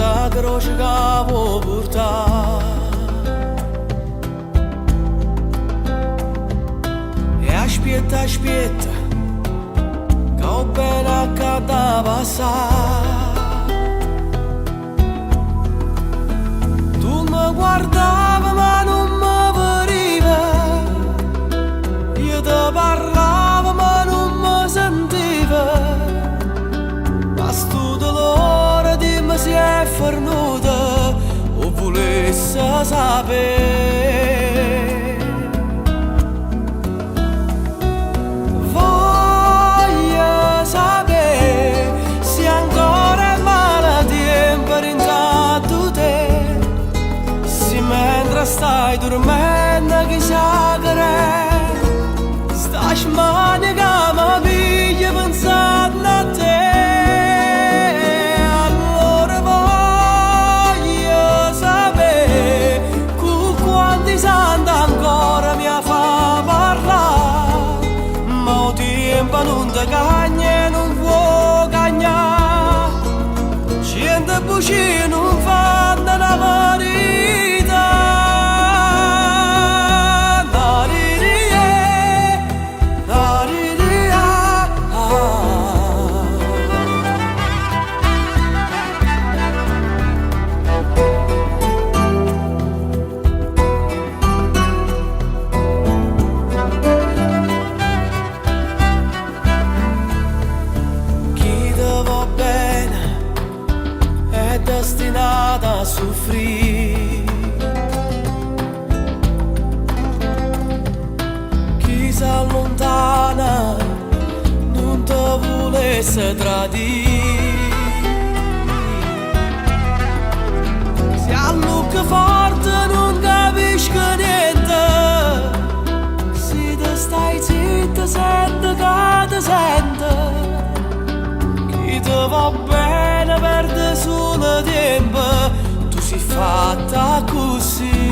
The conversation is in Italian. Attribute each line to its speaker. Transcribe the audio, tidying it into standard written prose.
Speaker 1: sta croce che vuoi portare. E aspetta, aspetta, che ho bene accade a passare. Tu mi guardavi ma non mi veniva, io ti parlavo ma non mi sentiva. Ma sto dolore dimmi se è fornuto o volesse sapere. Voglio sapere se ancora è male tempo rintanto te, se mentre stai dormendo chissà che re, stai mani che mi piglia pensando a te. Non ti cagna e non può cagnare, gente buci non fanno la verità. La destinata a soffrire, chi si allontana non ti volesse tradire, si allucca forte non capisci niente, se te stai zitta sente che ti sente, chi ti va bene perde solo tempo, tu sei fatta così.